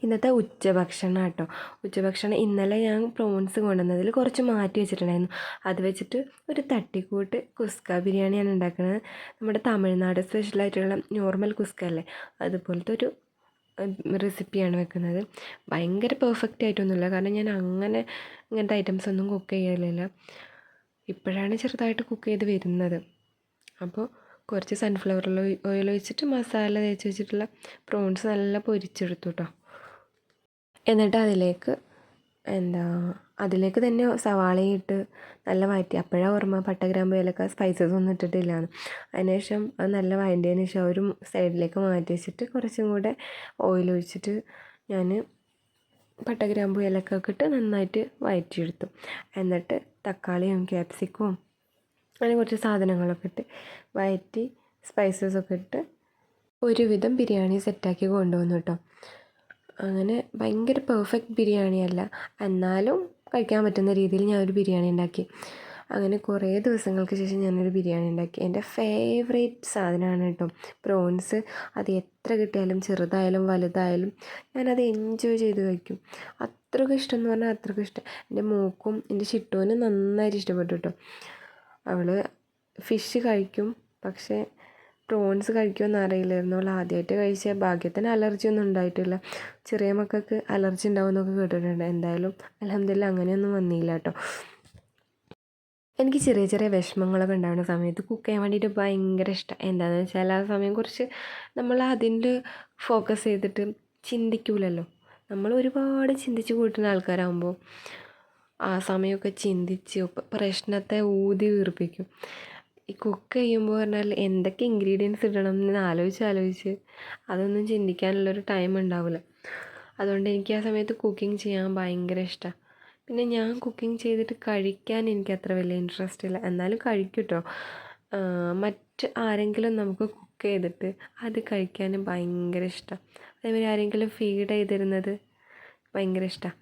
ഇന്നത്തെ ഉച്ചഭക്ഷണം കേട്ടോ. ഉച്ചഭക്ഷണം ഇന്നലെ ഞാൻ പ്രോൺസ് കൊണ്ടുവന്നതിൽ കുറച്ച് മാറ്റി വെച്ചിട്ടുണ്ടായിരുന്നു. അത് വെച്ചിട്ട് ഒരു തട്ടിക്കൂട്ട് കുസ്ക ബിരിയാണിയാണ് ഉണ്ടാക്കുന്നത്. നമ്മുടെ തമിഴ്നാട് സ്പെഷ്യലായിട്ടുള്ള നോർമൽ കുസ്ക അല്ലേ, അതുപോലത്തെ ഒരു റെസിപ്പിയാണ് വെക്കുന്നത്. ഭയങ്കര പെർഫെക്റ്റ് ആയിട്ടൊന്നുമില്ല, കാരണം ഞാൻ ഇങ്ങനത്തെ ഐറ്റംസ് ഒന്നും കുക്ക് ചെയ്യലില്ല. ഇപ്പോഴാണ് ചെറുതായിട്ട് കുക്ക് ചെയ്ത് വരുന്നത്. അപ്പോൾ കുറച്ച് സൺഫ്ലവർ ഓയിൽ ഒഴിച്ചിട്ട് മസാല തേച്ച് വെച്ചിട്ടുള്ള പ്രോൺസ് നല്ല പൊരിച്ചെടുത്തു കേട്ടോ. എന്നിട്ട് അതിലേക്ക് തന്നെ സവാളയും ഇട്ട് നല്ല വഴറ്റി. അപ്പോഴാണ് ഓർമ്മ പട്ട, ഗ്രാമ്പു, ഏലക്ക, സ്പൈസസ് ഒന്നും ഇട്ടിട്ടില്ലാന്ന്. അതിനുശേഷം അത് നല്ല വഴറ്റിയതിന് ശേഷം ഒരു സൈഡിലേക്ക് മാറ്റി വെച്ചിട്ട് കുറച്ചും കൂടെ ഓയിൽ ഒഴിച്ചിട്ട് ഞാൻ പട്ട, ഗ്രാമ്പു, ഏലക്ക ഒക്കെ ഇട്ട് നന്നായിട്ട് വഴറ്റിയെടുത്തു. എന്നിട്ട് തക്കാളിയും ക്യാപ്സിക്കവും അങ്ങനെ കുറച്ച് സാധനങ്ങളൊക്കെ ഇട്ട് വഴറ്റി സ്പൈസസൊക്കെ ഇട്ട് ഒരുവിധം ബിരിയാണി സെറ്റാക്കി കൊണ്ടുവന്നു കേട്ടോ. അങ്ങനെ ഭയങ്കര പെർഫെക്റ്റ് ബിരിയാണിയല്ല, എന്നാലും കഴിക്കാൻ പറ്റുന്ന രീതിയിൽ ഞാനൊരു ബിരിയാണി ഉണ്ടാക്കി. അങ്ങനെ കുറേ ദിവസങ്ങൾക്ക് ശേഷം ഞാനൊരു ബിരിയാണി ഉണ്ടാക്കി. എൻ്റെ ഫേവറേറ്റ് സാധനമാണ് കേട്ടോ പ്രോൺസ്. അത് എത്ര കിട്ടിയാലും ചെറുതായാലും വലുതായാലും ഞാനത് എൻജോയ് ചെയ്ത് കഴിക്കും. അത്രയ്ക്കും ഇഷ്ടം എന്ന് പറഞ്ഞാൽ അത്രയ്ക്കും ഇഷ്ടം. എൻ്റെ മോക്കും എൻ്റെ ഷിട്ടുവിനും നന്നായിട്ട് ഇഷ്ടപ്പെട്ടു കേട്ടോ. അവൾ ഫിഷ് കഴിക്കും, പക്ഷേ പ്രോൺസ് കഴിക്കുമെന്ന് അറിയില്ലായിരുന്നു. അവൾ ആദ്യമായിട്ട് കഴിച്ച ഭാഗ്യത്തിന് അലർജിയൊന്നും ഉണ്ടായിട്ടില്ല. ചെറിയ മക്കൾക്ക് അലർജി ഉണ്ടാവുമെന്നൊക്കെ കേട്ടിട്ടുണ്ട്. എന്തായാലും അൽഹംദുലില്ലാ അങ്ങനെയൊന്നും വന്നില്ല കേട്ടോ. എനിക്ക് ചെറിയ ചെറിയ വിഷമങ്ങളൊക്കെ ഉണ്ടാകുന്ന സമയത്ത് കുക്ക് ചെയ്യാൻ വേണ്ടിയിട്ട് ഭയങ്കര ഇഷ്ടം. എന്താണെന്ന് വെച്ചാൽ ആ സമയം കുറച്ച് നമ്മൾ അതിൽ ഫോക്കസ് ചെയ്തിട്ട് ചിന്തിക്കൂലല്ലോ. നമ്മൾ ഒരുപാട് ചിന്തിച്ച് കൂട്ടുന്ന ആൾക്കാരാകുമ്പോൾ ആ സമയമൊക്കെ ചിന്തിച്ച് പ്രശ്നത്തെ ഊതി വീർപ്പിക്കും. ഈ കുക്ക് ചെയ്യുമ്പോൾ പറഞ്ഞാൽ എന്തൊക്കെ ഇൻഗ്രീഡിയൻസ് ഇടണം എന്ന് ആലോചിച്ച് അതൊന്നും ചിന്തിക്കാനുള്ളൊരു ടൈം ഉണ്ടാവില്ല. അതുകൊണ്ട് എനിക്ക് ആ സമയത്ത് കുക്കിംഗ് ചെയ്യാൻ ഭയങ്കര ഇഷ്ടമാണ്. പിന്നെ ഞാൻ കുക്കിംഗ് ചെയ്തിട്ട് കഴിക്കാൻ എനിക്ക് അത്ര വലിയ ഇൻട്രസ്റ്റ് ഇല്ല, എന്നാലും കഴിക്കും കേട്ടോ. മറ്റ് ആരെങ്കിലും നമുക്ക് കുക്ക് ചെയ്തിട്ട് അത് കഴിക്കാനും ഭയങ്കര ഇഷ്ടം. അതേമാതിരി ആരെങ്കിലും ഫീഡ് ചെയ്തിരുന്നത് ഭയങ്കര ഇഷ്ടമാണ്.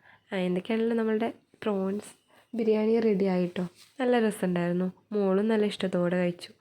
എന്തൊക്കെയാണല്ലോ നമ്മളുടെ പ്രോൺസ് ബിരിയാണി റെഡി ആയിട്ടോ. നല്ല രസമുണ്ടായിരുന്നു. മോളും നല്ല ഇഷ്ടത്തോടെ കഴിച്ചു.